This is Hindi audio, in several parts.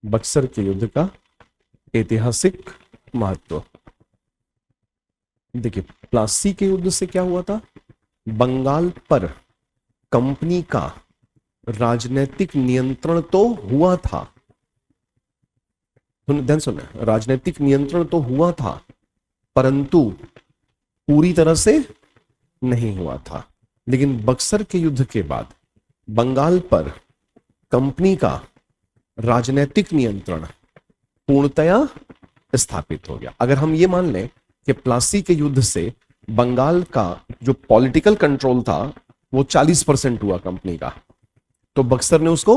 बक्सर के युद्ध का ऐतिहासिक महत्व। देखिए, प्लासी के युद्ध से क्या हुआ था? बंगाल पर कंपनी का राजनीतिक नियंत्रण तो हुआ था। ध्यान सुनना, राजनीतिक नियंत्रण तो हुआ था, परंतु पूरी तरह से नहीं हुआ था। लेकिन बक्सर के युद्ध के बाद बंगाल पर कंपनी का राजनीतिक नियंत्रण पूर्णतया स्थापित हो गया। अगर हम ये मान लें कि प्लासी के युद्ध से बंगाल का जो पॉलिटिकल कंट्रोल था वो 40% हुआ कंपनी का, तो बक्सर ने उसको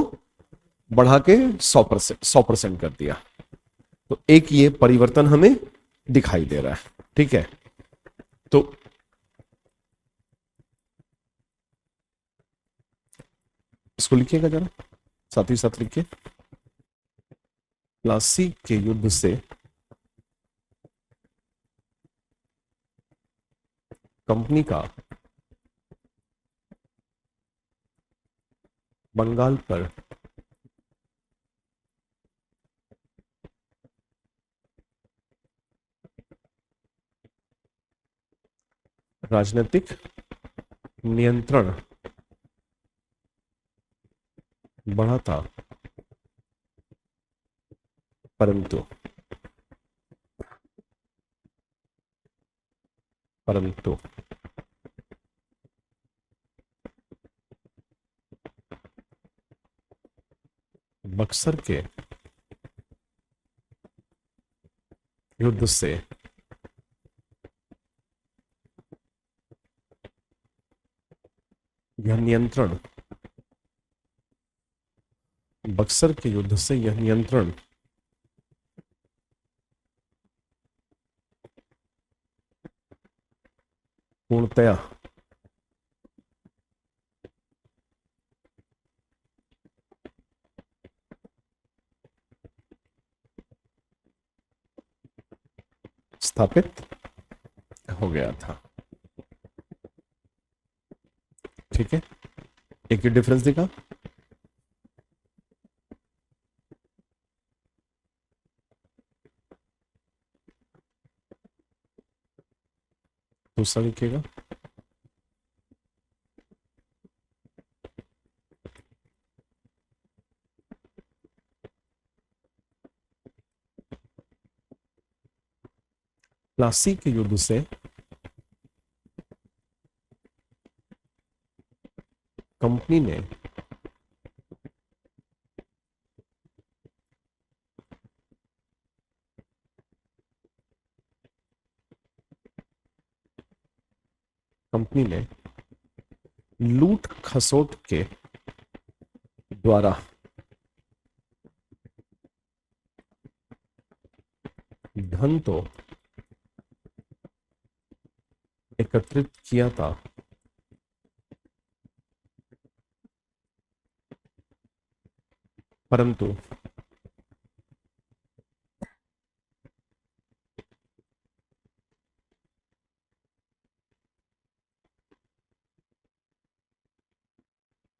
बढ़ा के 100% कर दिया। तो एक ये परिवर्तन हमें दिखाई दे रहा है। ठीक है, तो इसको लिखिएगा जरा, साथ ही साथ लिखिए। प्लासी के युद्ध से कंपनी का बंगाल पर राजनीतिक नियंत्रण बढ़ा था, परंतु परंतु बक्सर के युद्ध से यह नियंत्रण बक्सर के युद्ध से यह नियंत्रण पूर्णतया स्थापित हो गया था। ठीक है, एक ही डिफरेंस दिखा। दूसरा लिखिएगा। प्लासी के युद्ध से कंपनी ने लूट खसोट के द्वारा धन तो एकत्रित किया था, परंतु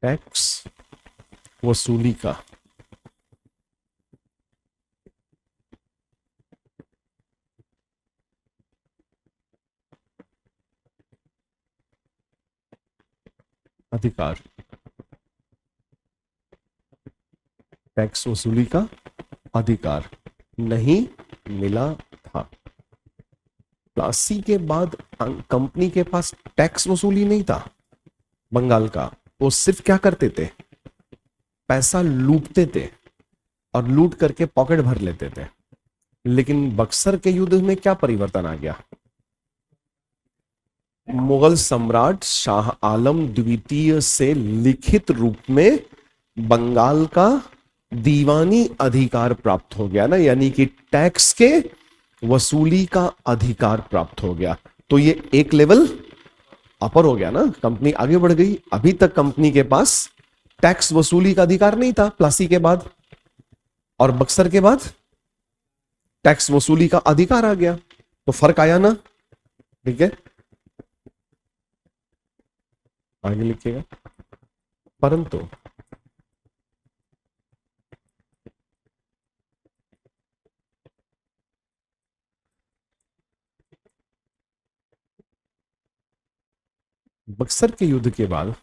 टैक्स वसूली का अधिकार टैक्स वसूली का अधिकार नहीं मिला था। प्लासी के बाद कंपनी के पास टैक्स वसूली नहीं था बंगाल का। वो सिर्फ क्या करते थे? पैसा लूटते थे और लूट करके पॉकेट भर लेते थे। लेकिन बक्सर के युद्ध में क्या परिवर्तन आ गया? मुगल सम्राट शाह आलम द्वितीय से लिखित रूप में बंगाल का दीवानी अधिकार प्राप्त हो गया ना, यानी कि टैक्स के वसूली का अधिकार प्राप्त हो गया। तो ये एक लेवल अपर हो गया ना, कंपनी आगे बढ़ गई। अभी तक कंपनी के पास टैक्स वसूली का अधिकार नहीं था प्लासी के बाद, और बक्सर के बाद टैक्स वसूली का अधिकार आ गया। तो फर्क आया ना। ठीक है, आगे लिखिएगा। परंतु बक्सर के युद्ध के बाद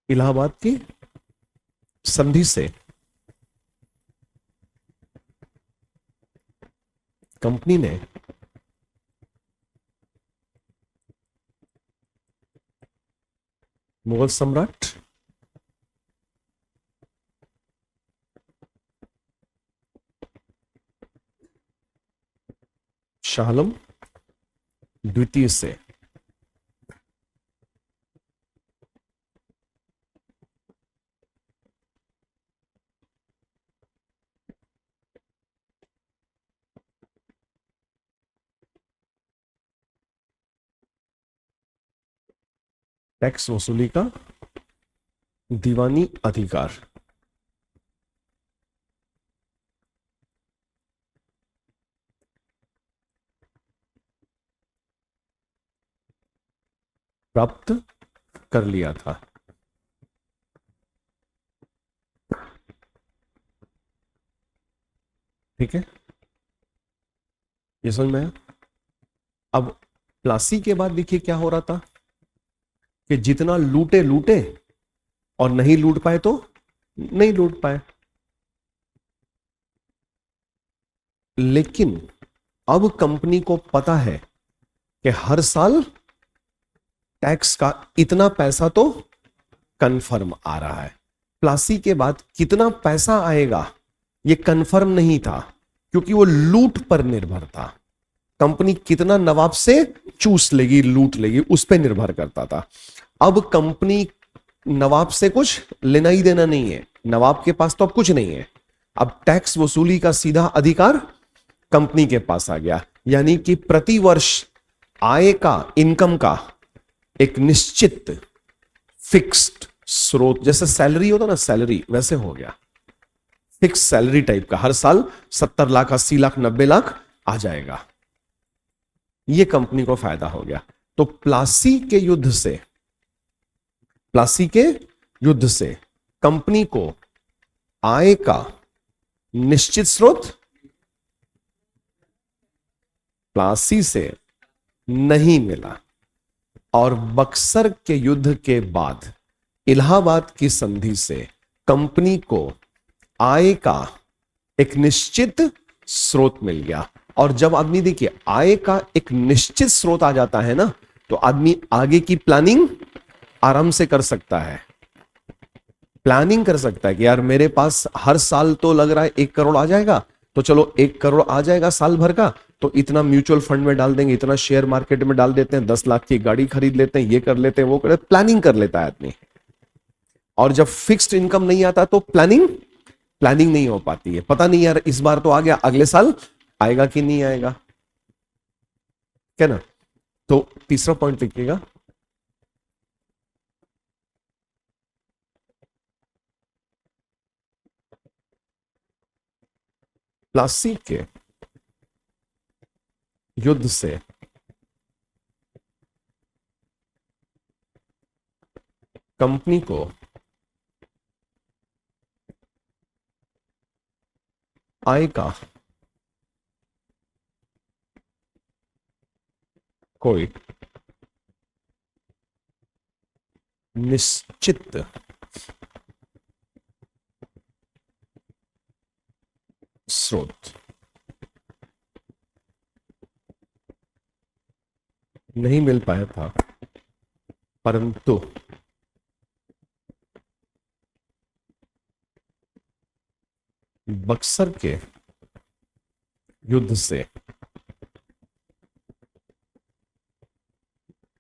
इलाहाबाद की संधि से कंपनी ने मुगल सम्राट शाह आलम द्वितीय से टैक्स वसूली का दीवानी अधिकार प्राप्त कर लिया था। ठीक है, ये समझ में आया। अब प्लासी के बाद देखिए क्या हो रहा था कि जितना लूटे लूटे और नहीं लूट पाए तो नहीं लूट पाए, लेकिन अब कंपनी को पता है कि हर साल टैक्स का इतना पैसा तो कंफर्म आ रहा है। प्लासी के बाद कितना पैसा आएगा ये कंफर्म नहीं था, क्योंकि वो लूट पर निर्भर था। कंपनी कितना नवाब से चूस लेगी, लूट लेगी, उस पर निर्भर करता था। अब कंपनी नवाब से कुछ लेना ही देना नहीं है, नवाब के पास तो अब कुछ नहीं है। अब टैक्स वसूली का सीधा अधिकार कंपनी के पास आ गया, यानी कि प्रति वर्ष आय का, इनकम का एक निश्चित फिक्स्ड स्रोत, जैसे सैलरी होता ना, सैलरी वैसे हो गया, फिक्स सैलरी टाइप का, हर साल 70 लाख, 80 लाख, 90 लाख आ जाएगा। ये कंपनी को फायदा हो गया। तो प्लासी के युद्ध से कंपनी को आय का निश्चित स्रोत प्लासी से नहीं मिला, और बक्सर के युद्ध के बाद इलाहाबाद की संधि से कंपनी को आय का एक निश्चित स्रोत मिल गया। और जब आदमी देखिए आय का एक निश्चित स्रोत आ जाता है ना, तो आदमी आगे की प्लानिंग आराम से कर सकता है। प्लानिंग कर सकता है कि यार मेरे पास हर साल तो लग रहा है 1 करोड़ आ जाएगा, तो चलो 1 करोड़ आ जाएगा साल भर का, तो इतना म्यूचुअल फंड में डाल देंगे, इतना शेयर मार्केट में डाल देते हैं, 10 लाख की गाड़ी खरीद लेते हैं, ये कर लेते हैं, वो कर, प्लानिंग कर लेता है आदमी। और जब फिक्स्ड इनकम नहीं आता तो प्लानिंग नहीं हो पाती है। पता नहीं यार इस बार तो आ गया, अगले साल आएगा कि नहीं आएगा, क्या ना। तो तीसरा पॉइंट लिखिएगा, प्लासी के युद्ध से कंपनी को आय का कोई निश्चित स्रोत नहीं मिल पाया था, परंतु बक्सर के युद्ध से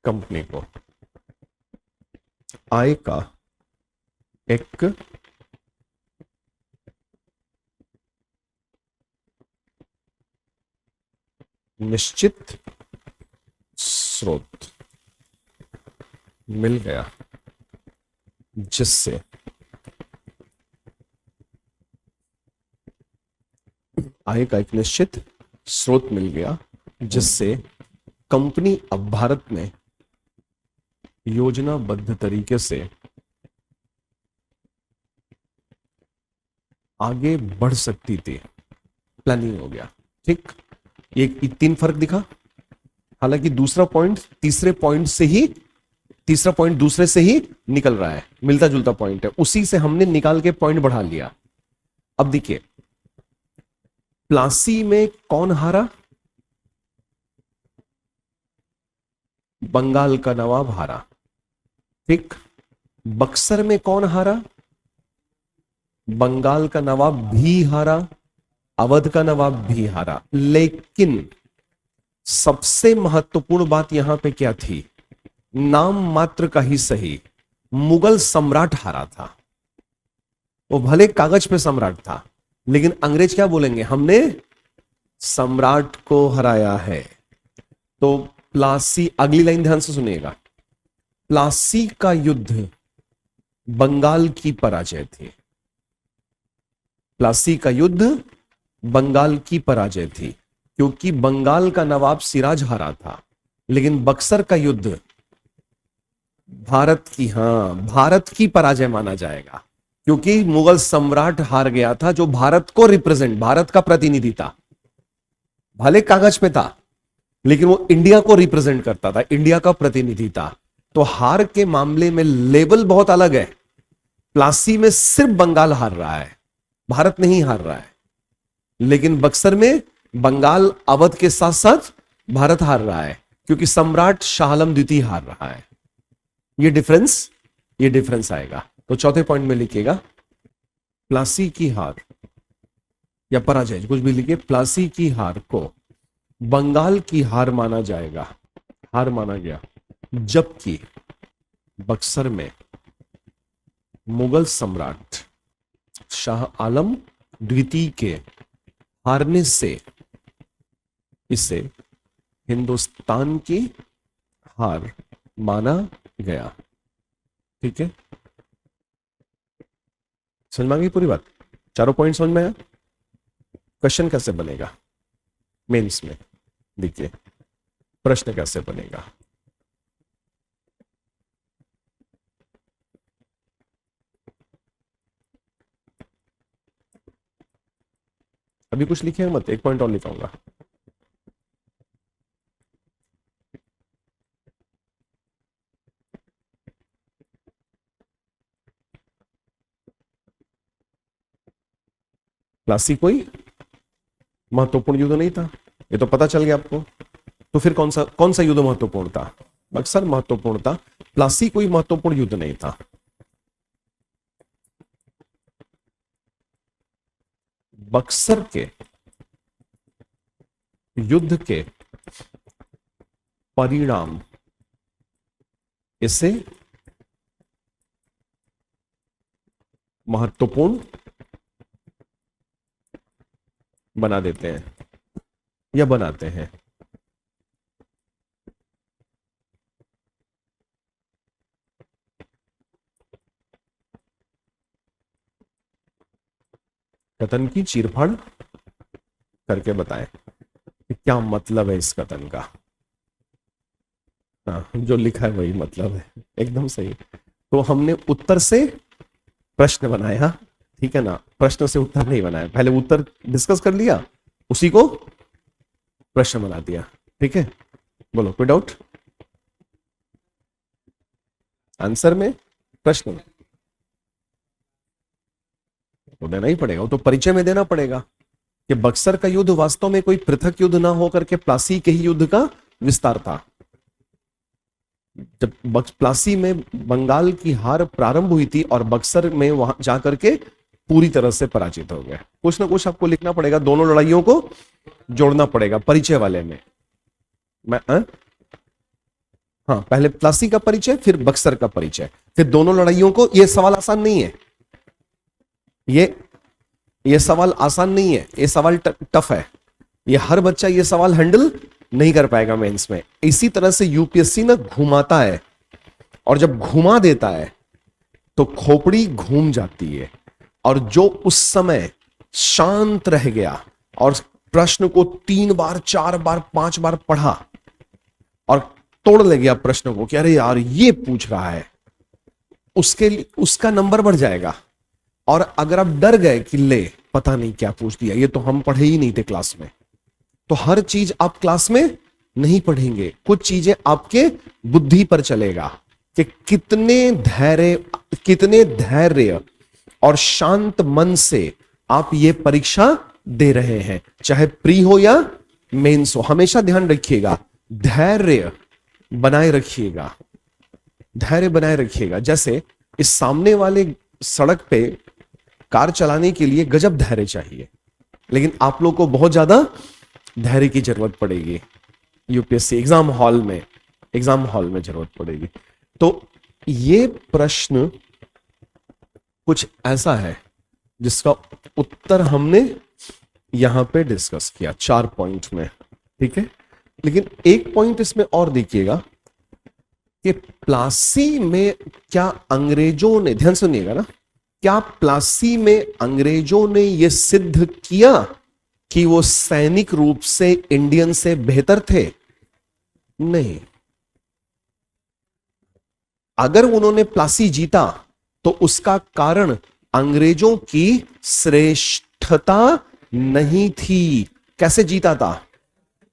कंपनी को आय का एक निश्चित स्रोत मिल गया, जिससे आय का एक निश्चित स्रोत मिल गया, जिससे कंपनी अब भारत में योजनाबद्ध तरीके से आगे बढ़ सकती थी, प्लानिंग हो गया। ठीक, ये 3 फर्क दिखा। हालांकि दूसरा पॉइंट तीसरे पॉइंट से ही, तीसरा पॉइंट दूसरे से ही निकल रहा है, मिलता जुलता पॉइंट है, उसी से हमने निकाल के पॉइंट बढ़ा लिया। अब देखिए, प्लासी में कौन हारा? बंगाल का नवाब हारा। ठीक, बक्सर में कौन हारा? बंगाल का नवाब भी हारा, अवध का नवाब भी हारा। लेकिन सबसे महत्वपूर्ण बात यहां पे क्या थी? नाम मात्र का ही सही, मुगल सम्राट हारा था। वो भले कागज पे सम्राट था, लेकिन अंग्रेज क्या बोलेंगे? हमने सम्राट को हराया है। तो प्लासी, अगली लाइन ध्यान से सुनिएगा, प्लासी का युद्ध बंगाल की पराजय थी। प्लासी का युद्ध बंगाल की पराजय थी, क्योंकि बंगाल का नवाब सिराज हारा था। लेकिन बक्सर का युद्ध भारत की, हां, भारत की पराजय माना जाएगा, क्योंकि मुगल सम्राट हार गया था, जो भारत को रिप्रेजेंट, भारत का प्रतिनिधि था। भले कागज पे था, लेकिन वो इंडिया को रिप्रेजेंट करता था, इंडिया का प्रतिनिधि था। तो हार के मामले में लेवल बहुत अलग है। प्लासी में सिर्फ बंगाल हार रहा है, भारत नहीं हार रहा है। लेकिन बक्सर में बंगाल, अवध के साथ साथ भारत हार रहा है, क्योंकि सम्राट शाह आलम द्वितीय हार रहा है। ये डिफरेंस आएगा। तो चौथे पॉइंट में लिखिएगा, प्लासी की हार या पराजय, कुछ भी लिखिए, प्लासी की हार को बंगाल की हार माना जाएगा, हार माना गया। जबकि बक्सर में मुगल सम्राट शाह आलम द्वितीय के हारने से इसे हिंदुस्तान की हार माना गया। ठीक है, समझ में आ गई पूरी बात? चारों पॉइंट समझ में आया? क्वेश्चन कैसे बनेगा मेंस में? देखिए, प्रश्न कैसे बनेगा। अभी कुछ लिखे मत, एक पॉइंट और लिखाऊंगा। प्लासी कोई महत्वपूर्ण युद्ध नहीं था, ये तो पता चल गया आपको। तो फिर कौन सा युद्ध महत्वपूर्ण था? बक्सर महत्वपूर्ण था, प्लासी कोई महत्वपूर्ण युद्ध नहीं था। बक्सर के युद्ध के परिणाम इसे महत्वपूर्ण बना देते हैं या बनाते हैं। कथन की चीरफाड़ करके बताएं कि क्या मतलब है इस कथन का। हाँ, जो लिखा है वही मतलब है, एकदम सही। तो हमने उत्तर से प्रश्न बनाया, ठीक है ना? प्रश्न से उत्तर नहीं बनाया, पहले उत्तर डिस्कस कर लिया, उसी को प्रश्न बना दिया। ठीक है, बोलो कोई डाउट? आंसर में प्रश्न तो देना ही पड़ेगा, वो तो परिचय में देना पड़ेगा कि बक्सर का युद्ध वास्तव में कोई पृथक युद्ध ना होकर के प्लासी के ही युद्ध का विस्तार था। जब प्लासी में बंगाल की हार प्रारंभ हुई थी और बक्सर में वहां जाकर के पूरी तरह से पराजित हो गया। कुछ ना कुछ आपको लिखना पड़ेगा, दोनों लड़ाइयों को जोड़ना पड़ेगा परिचय वाले में। हाँ, पहले प्लासी का परिचय, फिर बक्सर का परिचय, फिर दोनों लड़ाइयों को। यह सवाल आसान नहीं है, ये सवाल आसान नहीं है, ये सवाल टफ है। ये हर बच्चा ये सवाल हैंडल नहीं कर पाएगा मेंस में। इसी तरह से यूपीएससी ना घुमाता है, और जब घुमा देता है तो खोपड़ी घूम जाती है। और जो उस समय शांत रह गया और प्रश्न को 3 बार 4 बार 5 बार पढ़ा और तोड़ ले गया प्रश्न को कि अरे यार ये पूछ रहा है, उसका नंबर बढ़ जाएगा। और अगर आप डर गए कि ले पता नहीं क्या पूछ दिया, ये तो हम पढ़े ही नहीं थे क्लास में, तो हर चीज आप क्लास में नहीं पढ़ेंगे, कुछ चीजें आपके बुद्धि पर चलेगा कि कितने धैर्य और शांत मन से आप ये परीक्षा दे रहे हैं, चाहे प्री हो या मेंस हो। हमेशा ध्यान रखिएगा, धैर्य बनाए रखिएगा, धैर्य बनाए रखिएगा। जैसे इस सामने वाले सड़क पे कार चलाने के लिए गजब धैर्य चाहिए, लेकिन आप लोग को बहुत ज्यादा धैर्य की जरूरत पड़ेगी यूपीएससी एग्जाम हॉल में जरूरत पड़ेगी। तो ये प्रश्न कुछ ऐसा है जिसका उत्तर हमने यहां पे डिस्कस किया 4 पॉइंट में, ठीक है। लेकिन एक पॉइंट इसमें और देखिएगा कि प्लासी में क्या अंग्रेजों ने, ध्यान सुनिएगा ना, क्या प्लासी में अंग्रेजों ने यह सिद्ध किया कि वो सैनिक रूप से इंडियन से बेहतर थे? नहीं। अगर उन्होंने प्लासी जीता तो उसका कारण अंग्रेजों की श्रेष्ठता नहीं थी। कैसे जीता था?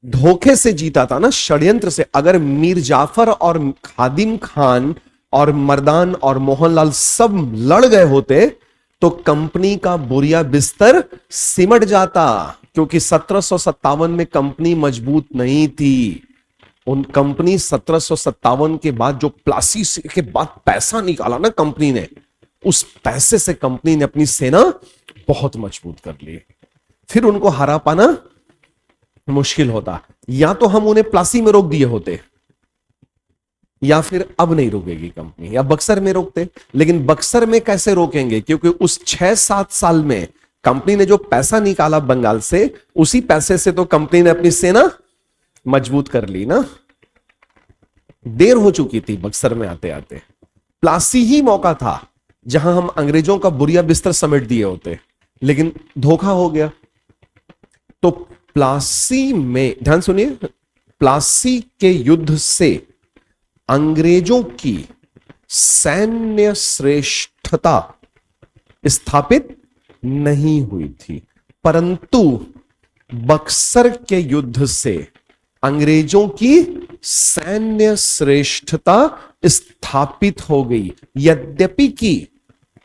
धोखे से जीता था ना, षड्यंत्र से। अगर मीर जाफर और खादिम खान और मर्दान और मोहनलाल सब लड़ गए होते तो कंपनी का बोरिया बिस्तर सिमट जाता, क्योंकि 1757 में कंपनी मजबूत नहीं थी। उन कंपनी 1757 के बाद जो प्लासी के बाद पैसा निकाला ना कंपनी ने, उस पैसे से कंपनी ने अपनी सेना बहुत मजबूत कर ली। फिर उनको हरा पाना मुश्किल होता। या तो हम उन्हें प्लासी में रोक दिए होते, या फिर अब नहीं रोकेगी कंपनी, या बक्सर में रोकते। लेकिन बक्सर में कैसे रोकेंगे? क्योंकि उस 6-7 साल में कंपनी ने जो पैसा निकाला बंगाल से, उसी पैसे से तो कंपनी ने अपनी सेना मजबूत कर ली ना। देर हो चुकी थी बक्सर में आते आते। प्लासी ही मौका था जहां हम अंग्रेजों का बुरिया बिस्तर समेट दिए होते, लेकिन धोखा हो गया। तो प्लासी में, ध्यान सुनिए, प्लासी के युद्ध से अंग्रेजों की सैन्य श्रेष्ठता स्थापित नहीं हुई थी, परंतु बक्सर के युद्ध से अंग्रेजों की सैन्य श्रेष्ठता स्थापित हो गई। यद्यपि कि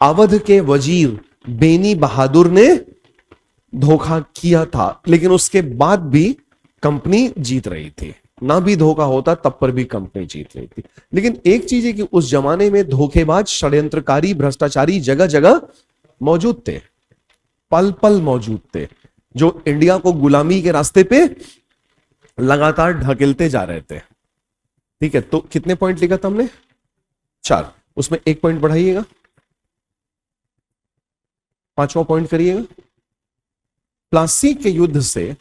अवध के वजीर बेनी बहादुर ने धोखा किया था, लेकिन उसके बाद भी कंपनी जीत रही थी। ना भी धोखा होता तब पर भी कंपनी जीत रही थी। लेकिन एक चीज है कि उस जमाने में धोखेबाज, षड्यंत्रकारी, भ्रष्टाचारी जगह जगह मौजूद थे, पल पल मौजूद थे, जो इंडिया को गुलामी के रास्ते पे लगातार ढकेलते जा रहे थे। ठीक है, तो कितने पॉइंट लिखा था हमने? 4। उसमें एक पॉइंट बढ़ाइएगा, 5वां पॉइंट करिएगा। प्लासी के युद्ध से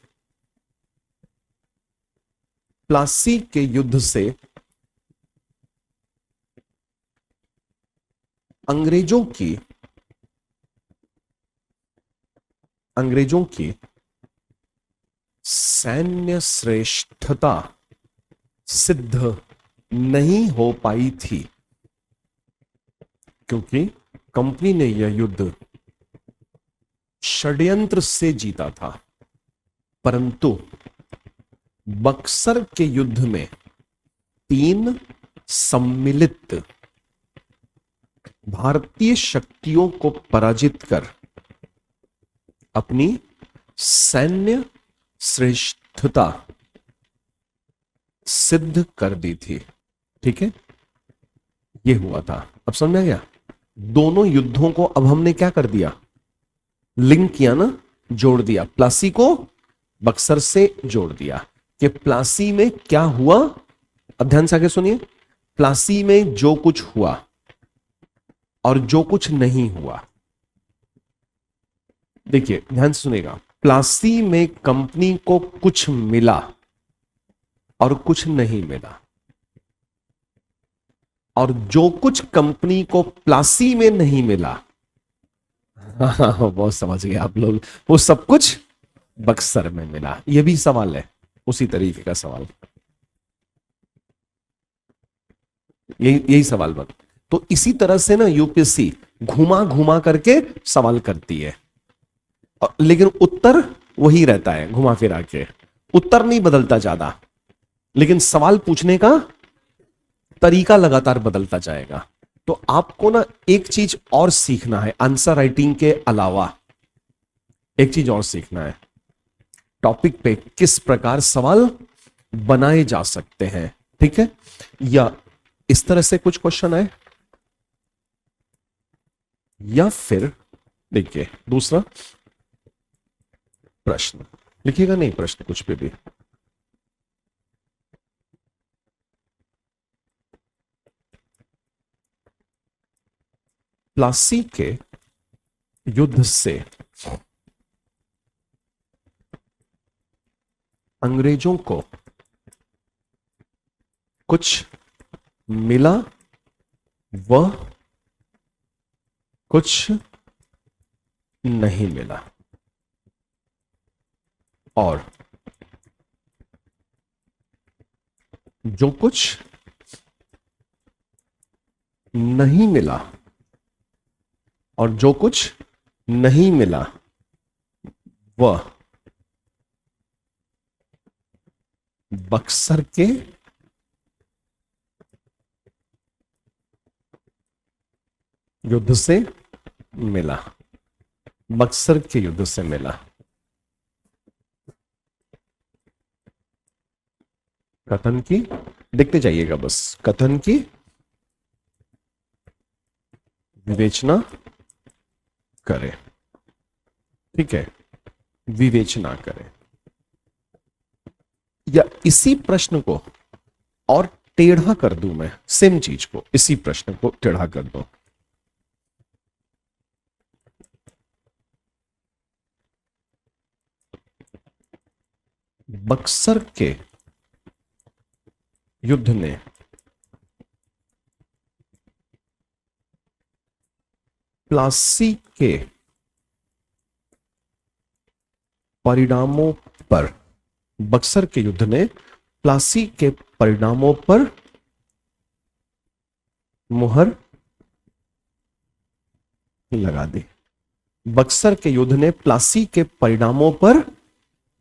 अंग्रेजों की सैन्य श्रेष्ठता सिद्ध नहीं हो पाई थी, क्योंकि कंपनी ने यह युद्ध षड्यंत्र से जीता था। परंतु बक्सर के युद्ध में 3 सम्मिलित भारतीय शक्तियों को पराजित कर अपनी सैन्य श्रेष्ठता सिद्ध कर दी थी। ठीक है, यह हुआ था। अब समझ में आ गया? दोनों युद्धों को अब हमने क्या कर दिया? लिंक किया ना, जोड़ दिया। प्लासी को बक्सर से जोड़ दिया कि प्लासी में क्या हुआ। अब ध्यान से आगे सुनिए। प्लासी में जो कुछ हुआ और जो कुछ नहीं हुआ, देखिए ध्यान से सुनिएगा। प्लासी में कंपनी को कुछ मिला और कुछ नहीं मिला, और जो कुछ कंपनी को प्लासी में नहीं मिला, बहुत समझ गए आप लोग, वो सब कुछ बक्सर में मिला। यह भी सवाल है, उसी तरीके का सवाल, यही सवाल बन। तो इसी तरह से ना यूपीएससी घुमा घुमा करके सवाल करती है, लेकिन उत्तर वही रहता है घुमा फिरा के, उत्तर नहीं बदलता ज्यादा, लेकिन सवाल पूछने का तरीका लगातार बदलता जाएगा। तो आपको ना एक चीज और सीखना है, आंसर राइटिंग के अलावा एक चीज और सीखना है, टॉपिक पे किस प्रकार सवाल बनाए जा सकते हैं। ठीक है, या इस तरह से कुछ क्वेश्चन आए, या फिर देखिए दूसरा प्रश्न लिखिएगा, नहीं प्रश्न कुछ पे भी, प्लासी के युद्ध से अंग्रेजों को कुछ मिला व कुछ नहीं मिला, और जो कुछ नहीं मिला और जो कुछ नहीं मिला वह बक्सर के युद्ध से मिला, बक्सर के युद्ध से मिला। कथन की देखते जाइएगा, बस कथन की विवेचना करें। ठीक है, विवेचना करें, या इसी प्रश्न को और टेढ़ा कर दूं मैं, सेम चीज को, इसी प्रश्न को टेढ़ा कर दो। बक्सर के युद्ध ने प्लासी के परिणामों पर, बक्सर के युद्ध ने प्लासी के परिणामों पर मुहर लगा दी। बक्सर के युद्ध ने प्लासी के परिणामों पर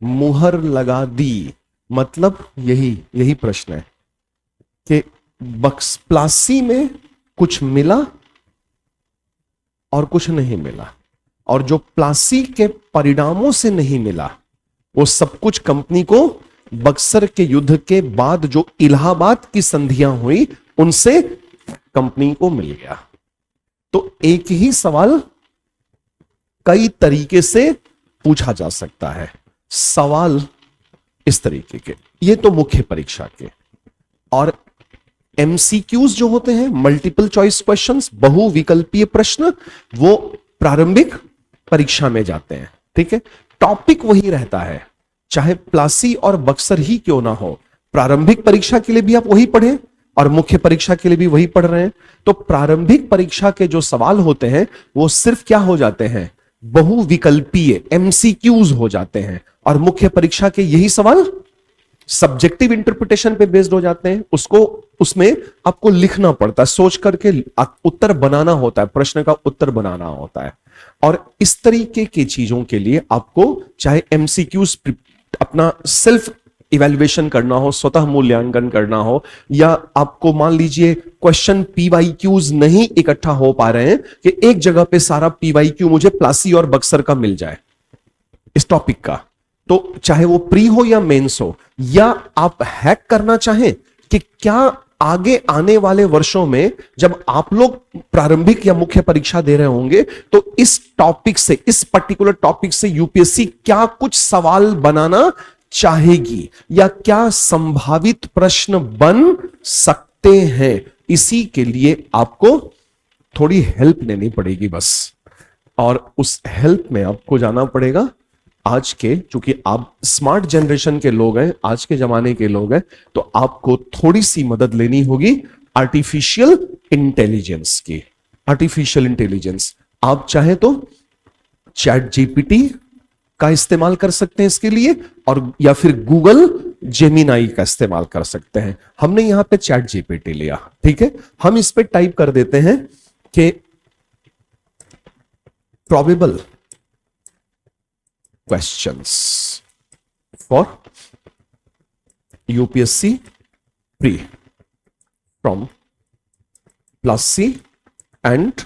मुहर लगा दी, मतलब यही प्रश्न है कि प्लासी में कुछ मिला और कुछ नहीं मिला, और जो प्लासी के परिणामों से नहीं मिला वो सब कुछ कंपनी को बक्सर के युद्ध के बाद जो इलाहाबाद की संधियां हुई उनसे कंपनी को मिल गया। तो एक ही सवाल कई तरीके से पूछा जा सकता है, सवाल इस तरीके के, ये तो मुख्य परीक्षा के। और एमसीक्यूज जो होते हैं, मल्टीपल चॉइस क्वेश्चंस, बहुविकल्पीय प्रश्न, वो प्रारंभिक परीक्षा में जाते हैं। ठीक है, टॉपिक वही रहता है, चाहे प्लासी और बक्सर ही क्यों ना हो, प्रारंभिक परीक्षा के लिए भी आप वही पढ़ें और मुख्य परीक्षा के लिए भी वही पढ़ रहे हैं। तो प्रारंभिक परीक्षा के जो सवाल होते हैं वो सिर्फ क्या हो जाते हैं, बहुविकल्पीय एमसीक्यूज हो जाते हैं, और मुख्य परीक्षा के यही सवाल सब्जेक्टिव इंटरप्रिटेशन पे बेस्ड हो जाते हैं। उसमें आपको लिखना पड़ता है, सोच करके उत्तर बनाना होता है, प्रश्न का उत्तर बनाना होता है। और इस तरीके की चीजों के लिए आपको चाहे एमसीक्यूज अपना सेल्फ इवैल्यूएशन करना हो, स्वतः मूल्यांकन करना हो, या आपको मान लीजिए क्वेश्चन पीवाईक्यूज नहीं इकट्ठा हो पा रहे हैं कि एक जगह पे सारा पीवाईक्यू मुझे प्लासी और बक्सर का मिल जाए इस टॉपिक का, तो चाहे वो प्री हो या मेंस हो, या आप हैक करना चाहें कि क्या आगे आने वाले वर्षों में जब आप लोग प्रारंभिक या मुख्य परीक्षा दे रहे होंगे तो इस टॉपिक से, इस पर्टिकुलर टॉपिक से यूपीएससी क्या कुछ सवाल बनाना चाहेगी या क्या संभावित प्रश्न बन सकते हैं, इसी के लिए आपको थोड़ी हेल्प लेनी पड़ेगी बस। और उस हेल्प में आपको जाना पड़ेगा आज के, चूंकि आप स्मार्ट जनरेशन के लोग हैं, आज के जमाने के लोग हैं, तो आपको थोड़ी सी मदद लेनी होगी आर्टिफिशियल इंटेलिजेंस की। आर्टिफिशियल इंटेलिजेंस आप चाहे तो चैट जीपीटी का इस्तेमाल कर सकते हैं इसके लिए, और या फिर गूगल जेमिनाई का इस्तेमाल कर सकते हैं। हमने यहां पे चैट जीपीटी लिया, ठीक है। हम इस पे टाइप कर देते हैं कि probable questions for UPSC pre from Plassey and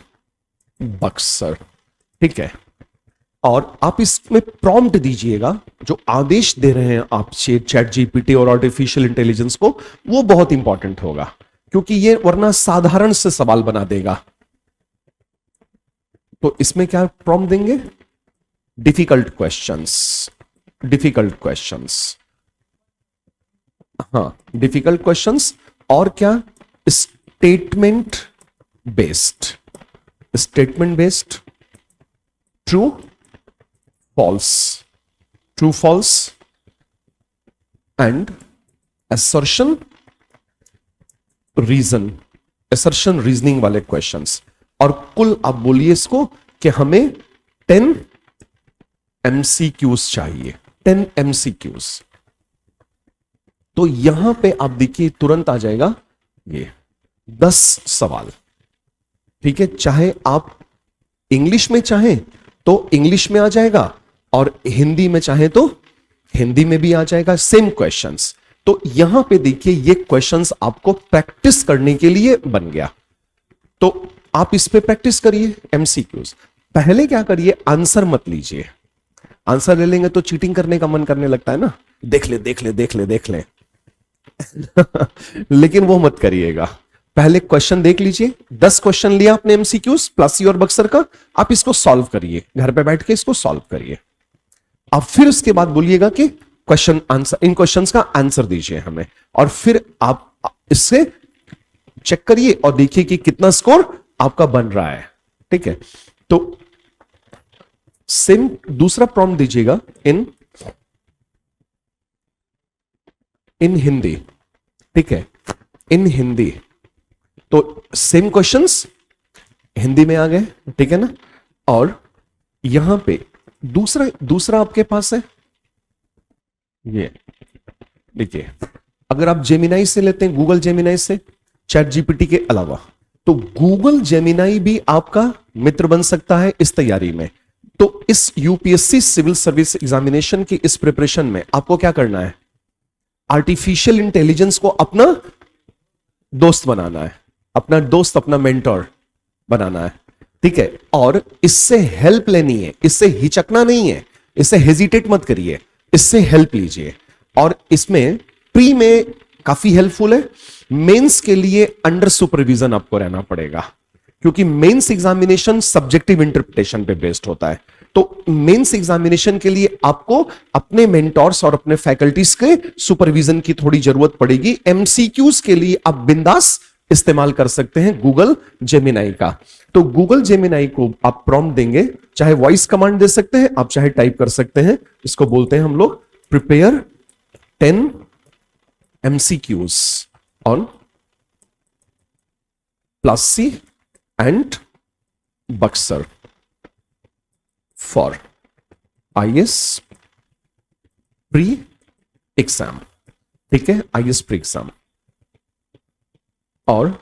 Buxer, ठीक है। और आप इसमें प्रॉम्प्ट दीजिएगा, जो आदेश दे रहे हैं आप चैट जीपीटी और आर्टिफिशियल इंटेलिजेंस को, वो बहुत इंपॉर्टेंट होगा, क्योंकि ये वरना साधारण से सवाल बना देगा। तो इसमें क्या प्रॉम्प्ट देंगे? डिफिकल्ट क्वेश्चंस, डिफिकल्ट क्वेश्चंस, हाँ डिफिकल्ट क्वेश्चंस। और क्या? Statement based, statement based, true false, true false and assertion reason, assertion reasoning वाले क्वेश्चंस। और कुल आप बोलिए इसको कि हमें 10 MCQs चाहिए, 10 MCQs। तो यहां पे आप देखिए तुरंत आ जाएगा ये 10 सवाल, ठीक है। चाहे आप इंग्लिश में चाहें तो इंग्लिश में आ जाएगा, और हिंदी में चाहे तो हिंदी में भी आ जाएगा, सेम क्वेश्चंस। तो यहां पे देखिए ये क्वेश्चंस आपको प्रैक्टिस करने के लिए बन गया। तो आप इस पे प्रैक्टिस करिए MCQs। पहले क्या करिए, आंसर मत लीजिए। आंसर ले लेंगे तो चीटिंग करने का मन करने लगता है ना, देख ले देख ले देख ले देख ले लेकिन वो मत करिएगा। पहले क्वेश्चन देख लीजिए, 10 क्वेश्चन लिया आपने MCQs प्लासी और बक्सर का, आप इसको सॉल्व करिए, घर पे बैठ के इसको सॉल्व करिए। अब फिर उसके बाद बोलिएगा कि क्वेश्चन आंसर, इन क्वेश्चंस का आंसर दीजिए हमें, और फिर आप इससे चेक करिए और देखिए कि कितना स्कोर आपका बन रहा है, ठीक है। तो सेम दूसरा प्रॉम्प्ट दीजिएगा इन हिंदी, ठीक है, इन हिंदी। तो सेम क्वेश्चंस हिंदी में आ गए, ठीक है ना। और यहां पे दूसरा आपके पास है ये, देखिए, अगर आप जेमिनाई से लेते हैं, गूगल जेमिनाई से, चैट जीपीटी के अलावा, तो गूगल जेमिनाई भी आपका मित्र बन सकता है इस तैयारी में। तो इस यूपीएससी सिविल सर्विस एग्जामिनेशन की इस प्रिपरेशन में आपको क्या करना है? आर्टिफिशियल इंटेलिजेंस को अपना दोस्त बनाना है, अपना दोस्त, अपना मेंटोर बनाना है, ठीक है। और इससे हेल्प लेनी है, इससे हिचकना नहीं है, इससे हेजिटेट मत करिए, इससे हेल्प लीजिए। और इसमें प्री में काफी हेल्पफुल है, मेंस के लिए अंडर सुपरविजन आपको रहना पड़ेगा, क्योंकि मेंस एग्जामिनेशन सब्जेक्टिव इंटरप्रिटेशन पे बेस्ड होता है। तो मेंस एग्जामिनेशन के लिए आपको अपने मेंटोर्स और अपने फैकल्टीज के सुपरविजन की थोड़ी जरूरत पड़ेगी। एमसीक्यूज के लिए आप बिंदास इस्तेमाल कर सकते हैं गूगल जेमिनाई का। तो गूगल जेमिनाई को आप प्रॉम्प्ट देंगे, चाहे वॉइस कमांड दे सकते हैं आप, चाहे टाइप कर सकते हैं। इसको बोलते हैं हम लोग prepare 10 MCQs on Plassey and Buxer for IS pre exam, ठीक है, IS प्री एग्जाम। और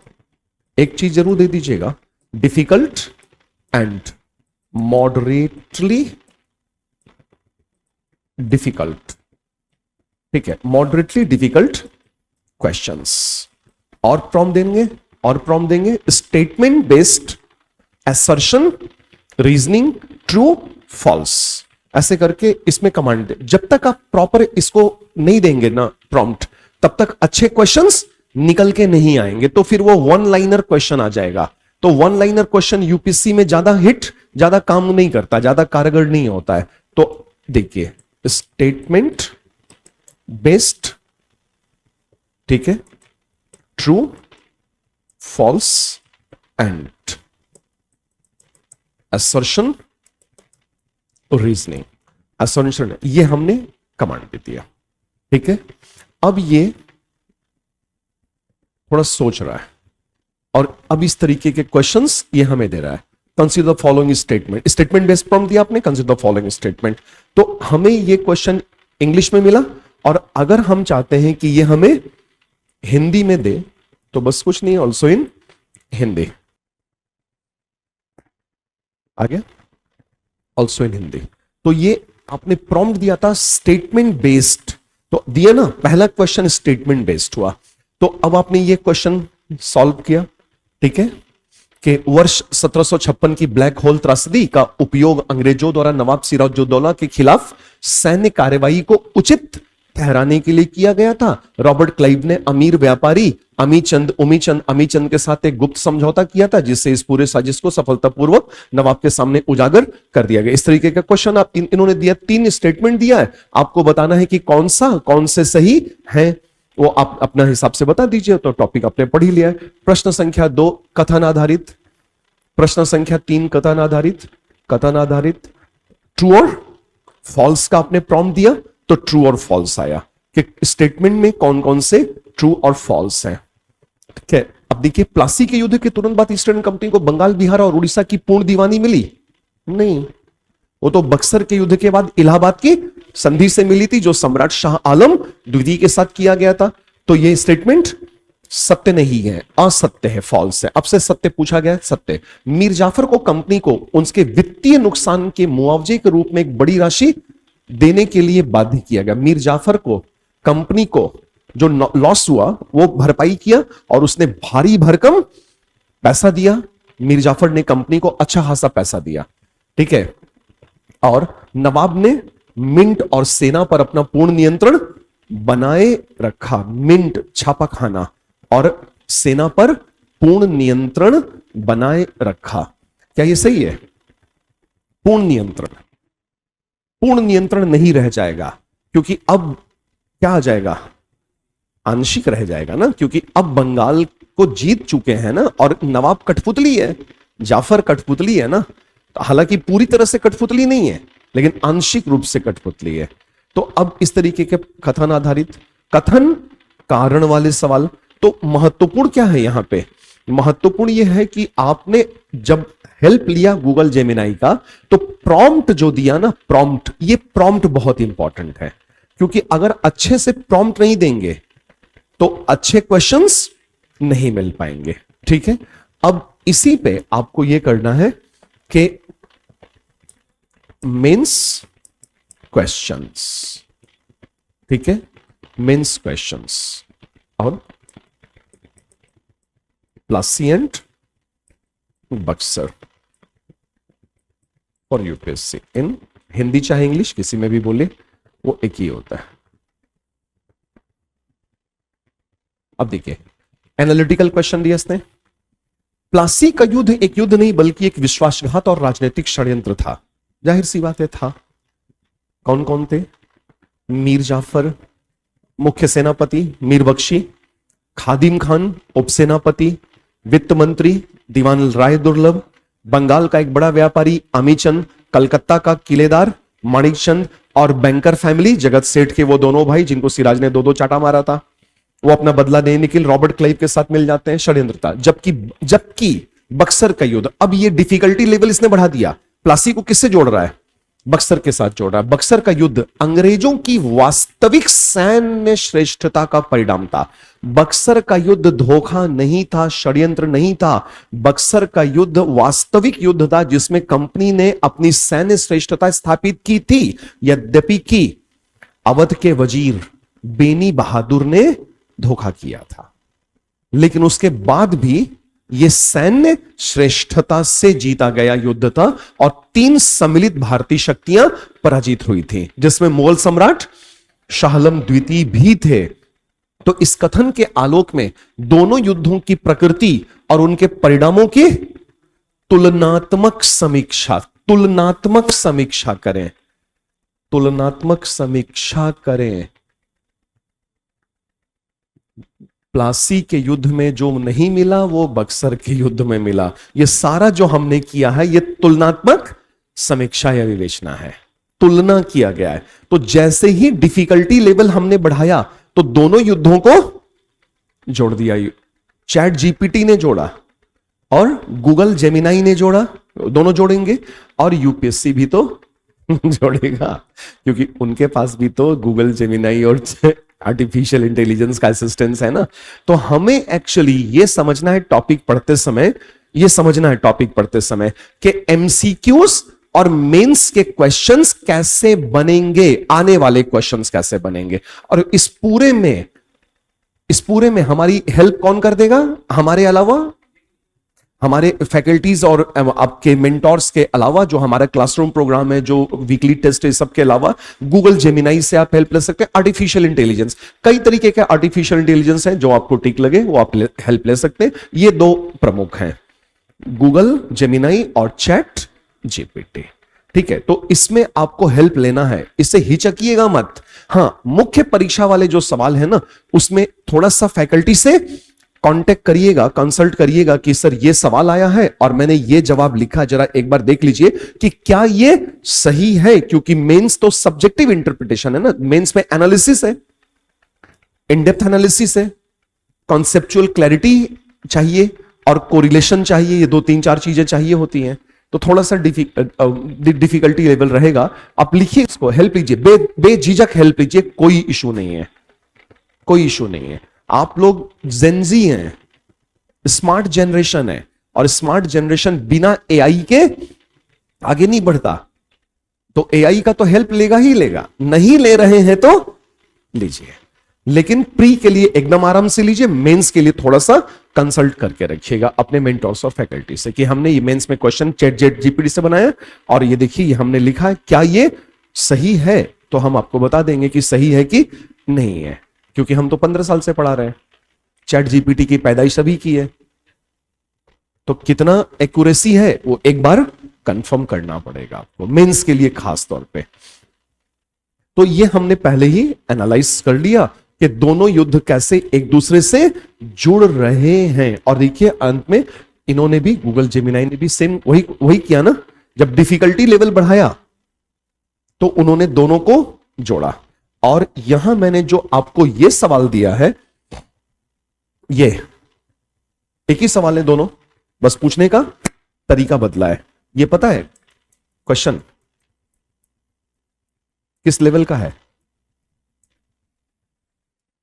एक चीज जरूर दे दीजिएगा, डिफिकल्ट एंड मॉडरेटली डिफिकल्ट, ठीक है, मॉडरेटली डिफिकल्ट क्वेश्चंस। और प्रॉम्प्ट देंगे statement based assertion reasoning true false, ऐसे करके इसमें कमांड दे। जब तक आप प्रॉपर इसको नहीं देंगे ना प्रॉम्प्ट, तब तक अच्छे क्वेश्चंस निकल के नहीं आएंगे। तो फिर वो वन लाइनर क्वेश्चन आ जाएगा। तो वन लाइनर क्वेश्चन यूपीएससी में ज्यादा काम नहीं करता, ज्यादा कारगर नहीं होता है। तो देखिए स्टेटमेंट बेस्ड, ठीक है, true false and assertion reasoning, assertion, ये हमने कमांड दे दिया, ठीक है। अब ये थोड़ा सोच रहा है और अब इस तरीके के क्वेश्चंस ये हमें दे रहा है। Consider the following statement, statement based prompt दिया आपने, कंसीडर द फॉलोइंग स्टेटमेंट। तो हमें ये क्वेश्चन इंग्लिश में मिला, और अगर हम चाहते हैं कि ये हमें हिंदी में दे तो बस कुछ नहीं, ऑल्सो इन हिंदी। आ गया? Also in Hindi. तो ये आपने प्रॉम्प्ट दिया था स्टेटमेंट बेस्ड, तो दिया ना, पहला क्वेश्चन स्टेटमेंट बेस्ड हुआ। तो अब आपने ये क्वेश्चन सॉल्व किया, ठीक है, कि वर्ष 1756 की ब्लैक होल त्रासदी का उपयोग अंग्रेजों द्वारा नवाब सिराजुद्दौला के खिलाफ सैन्य कार्रवाई को उचित ठहराने के लिए किया गया था। रॉबर्ट क्लाइव ने अमीर व्यापारी अमीचंद के साथ एक गुप्त समझौता किया था, जिससे इस पूरे साजिश को सफलतापूर्वक नवाब के सामने उजागर कर दिया गया। इस तरीके का क्वेश्चन आप इन्होंने दिया, 3 स्टेटमेंट दिया है, आपको बताना है कि कौन से सही है, वो आप अपना हिसाब से बता दीजिए। तो टॉपिक आपने पढ़ ही लिया है। प्रश्न संख्या 2 कथन आधारित, प्रश्न संख्या 3 कथन आधारित ट्रू और फॉल्स का आपने प्रॉम्प्ट दिया, तो ट्रू और फॉल्स आया कि स्टेटमेंट में कौन कौन से ट्रू और फॉल्स हैं। ठीक है, अब देखिए, प्लासी के युद्ध के तुरंत बाद ईस्टर्न कंपनी को बंगाल, बिहार और उड़ीसा की पूर्ण दीवानी मिली नहीं, वो तो बक्सर के युद्ध के बाद इलाहाबाद की संधि से मिली थी, जो सम्राट शाह आलम द्वितीय के साथ किया गया था। तो ये स्टेटमेंट सत्य नहीं है, असत्य है, फॉल्स है। अब से सत्य पूछा गया, सत्य। मीर जाफर को कंपनी को उनके वित्तीय नुकसान के मुआवजे के रूप में एक बड़ी राशि देने के लिए बाध्य किया गया। मीर जाफर को कंपनी को जो लॉस हुआ वो भरपाई किया और उसने भारी भरकम पैसा दिया। मीर जाफर ने कंपनी को अच्छा खासा पैसा दिया, ठीक है, और नवाब ने मिंट और सेना पर अपना पूर्ण नियंत्रण बनाए रखा। मिंट छापाखाना और सेना पर पूर्ण नियंत्रण बनाए रखा। क्या ये सही है? पूर्ण नियंत्रण नहीं रह जाएगा, क्योंकि अब क्या आ जाएगा, आंशिक रह जाएगा ना, क्योंकि अब बंगाल को जीत चुके हैं ना, और नवाब कठपुतली है, जाफर कठपुतली है ना, हालांकि पूरी तरह से कठपुतली नहीं है, लेकिन आंशिक रूप से कठपुतली है। तो अब इस तरीके के कथन आधारित, कथन कारण वाले सवाल। तो महत्वपूर्ण क्या है यहां पे? महत्वपूर्ण यह है कि आपने जब हेल्प लिया गूगल जेमिनाई का, तो प्रॉम्प्ट जो दिया ना, प्रॉम्प्ट, ये प्रॉम्प्ट बहुत इंपॉर्टेंट है, क्योंकि अगर अच्छे से प्रॉम्प्ट नहीं देंगे तो अच्छे क्वेश्चंस नहीं मिल पाएंगे। ठीक है, अब इसी पे आपको यह करना है कि मेंस क्वेश्चंस, ठीक है, मेंस क्वेश्चंस और प्लासी एंड बक्सर और यूपीएससी इन हिंदी चाहे इंग्लिश, किसी में भी बोले वो एक ही होता है। अब देखिए, एनालिटिकल क्वेश्चन दिया इसने। प्लासी का युद्ध एक युद्ध नहीं बल्कि एक विश्वासघात और राजनीतिक षड्यंत्र था। जाहिर सी बात है, था। कौन कौन थे? मीर जाफर मुख्य सेनापति, मीर बख्शी, खादिम खान उपसेनापति, वित्त मंत्री दीवान राय दुर्लभ, बंगाल का एक बड़ा व्यापारी अमीचंद, कलकत्ता का किलेदार माणिकचंद, और बैंकर फैमिली जगत सेठ के वो दोनों भाई जिनको सिराज ने 2-2 चाटा मारा था, वो अपना बदला देने के लिए रॉबर्ट क्लाइव के साथ मिल जाते हैं। षड्यंत्र था। जबकि बक्सर का युद्ध, अब ये डिफिकल्टी लेवल इसने बढ़ा दिया। प्लासी को किससे जोड़ रहा है? बक्सर के साथ जोड़ रहा है। बक्सर का युद्ध अंग्रेजों की वास्तविक सैन्य श्रेष्ठता का परिणाम था। बक्सर का युद्ध धोखा नहीं था, षड्यंत्र नहीं था। बक्सर का युद्ध वास्तविक युद्ध था, जिसमें कंपनी ने अपनी सैन्य श्रेष्ठता स्थापित की थी। यद्यपि कि अवध के वजीर बेनी बहादुर ने धोखा किया था, लेकिन उसके बाद भी यह सैन्य श्रेष्ठता से जीता गया युद्ध था और 3 सम्मिलित भारतीय शक्तियां पराजित हुई थी, जिसमें मुगल सम्राट शाह आलम द्वितीय भी थे। तो इस कथन के आलोक में दोनों युद्धों की प्रकृति और उनके परिणामों की तुलनात्मक समीक्षा करें। तुलनात्मक समीक्षा करें। प्लासी के युद्ध में जो नहीं मिला वो बक्सर के युद्ध में मिला। ये सारा जो हमने किया है ये तुलनात्मक समीक्षा या विवेचना है, तुलना किया गया है। तो जैसे ही डिफिकल्टी लेवल हमने बढ़ाया तो दोनों युद्धों को जोड़ दिया। चैट जीपीटी ने जोड़ा और गूगल जेमिनाई ने जोड़ा, दोनों जोड़ेंगे, और यूपीएससी भी तो जोड़ेगा, क्योंकि उनके पास भी तो गूगल जेमिनाई और आर्टिफिशियल इंटेलिजेंस का असिस्टेंस है ना। तो हमें एक्चुअली ये समझना है टॉपिक पढ़ते समय कि एमसीक्यूज और मेंस के क्वेश्चंस कैसे बनेंगे, आने वाले क्वेश्चंस कैसे बनेंगे। और इस पूरे में हमारी हेल्प कौन कर देगा, हमारे अलावा हमारे फैकल्टीज और आपके मेंटोर्स के अलावा, जो हमारा क्लासरूम प्रोग्राम है, जो वीकली टेस्ट है, सबके अलावा गूगल जेमिनाई से आप हेल्प ले सकते हैं। आर्टिफिशियल इंटेलिजेंस, कई तरीके के आर्टिफिशियल इंटेलिजेंस है, जो आपको ठीक लगे वो आप हेल्प ले सकते हैं। ये दो प्रमुख हैं, गूगल जेमिनाई और चैट जीपीटी। ठीक है, तो इसमें आपको हेल्प लेना है, इससे हिचकिएगा मत। हां, मुख्य परीक्षा वाले जो सवाल है ना, उसमें थोड़ा सा फैकल्टी से कांटेक्ट करिएगा, कंसल्ट करिएगा कि सर ये सवाल आया है और मैंने ये जवाब लिखा, जरा एक बार देख लीजिए कि क्या ये सही है। क्योंकि मेंस तो सब्जेक्टिव इंटरप्रिटेशन है ना, मेंस में एनालिसिस है, इन डेप्थ एनालिसिस है, कॉन्सेप्चुअल क्लैरिटी चाहिए और कोरिलेशन चाहिए। ये 2-3-4 चीजें चाहिए होती हैं, तो थोड़ा सा डिफिकल्टी लेवल रहेगा। आप लिखिए इसको, हेल्प लीजिए, बेझिझक हेल्प लीजिए, कोई इशू नहीं है, कोई इशू नहीं है। आप लोग जेनजी हैं, स्मार्ट जनरेशन है, और स्मार्ट जनरेशन बिना एआई के आगे नहीं बढ़ता। तो एआई का तो हेल्प लेगा ही लेगा, नहीं ले रहे हैं तो लीजिए, लेकिन प्री के लिए एकदम आराम से लीजिए। मेंस के लिए थोड़ा सा कंसल्ट करके रखिएगा अपने मेंटोर्स और फैकल्टी से कि हमने ये मेंस में क्वेश्चन चैट जीपीटी से बनाया और ये देखिए ये हमने लिखा है, क्या ये सही है? तो हम आपको बता देंगे कि सही है कि नहीं है, क्योंकि हम तो 15 साल से पढ़ा रहे हैं। चैट जीपीटी की पैदाइश अभी की है, तो कितना एक्यूरेसी है वो एक बार कंफर्म करना पड़ेगा आपको, मेंस के लिए खास तौर पे। तो ये हमने पहले ही एनालाइज कर लिया कि दोनों युद्ध कैसे एक दूसरे से जुड़ रहे हैं। और देखिए अंत में इन्होंने भी, गूगल जेमिनाई ने भी सेम वही किया ना, जब डिफिकल्टी लेवल बढ़ाया तो उन्होंने दोनों को जोड़ा। और यहां मैंने जो आपको यह सवाल दिया है, ये एक ही सवाल है दोनों, बस पूछने का तरीका बदला है। ये पता है क्वेश्चन किस लेवल का है?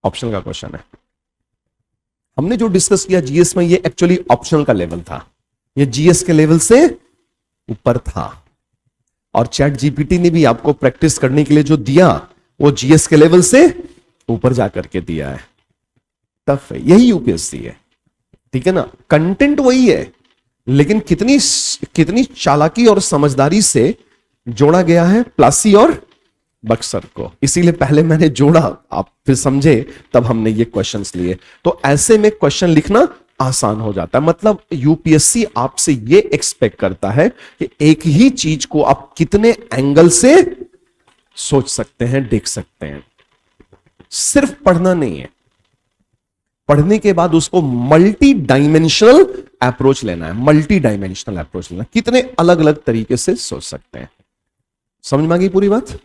ऑप्शनल का क्वेश्चन है। हमने जो डिस्कस किया जीएस में, ये एक्चुअली ऑप्शनल का लेवल था, ये जीएस के लेवल से ऊपर था। और चैट जीपीटी ने भी आपको प्रैक्टिस करने के लिए जो दिया वो जीएस के लेवल से ऊपर जाकर के दिया है। टफ है, यही यूपीएससी है, ठीक है ना। कंटेंट वही है, लेकिन कितनी चालाकी और समझदारी से जोड़ा गया है प्लासी और बक्सर को। इसीलिए पहले मैंने जोड़ा, आप फिर समझे, तब हमने ये क्वेश्चंस लिए। तो ऐसे में क्वेश्चन लिखना आसान हो जाता है। मतलब यूपीएससी आपसे ये एक्सपेक्ट करता है कि एक ही चीज को आप कितने एंगल से सोच सकते हैं, देख सकते हैं। सिर्फ पढ़ना नहीं है, पढ़ने के बाद उसको मल्टी डायमेंशनल अप्रोच लेना है। मल्टी डायमेंशनल अप्रोच लेना, कितने अलग अलग तरीके से सोच सकते हैं। समझ में आ गई पूरी बात?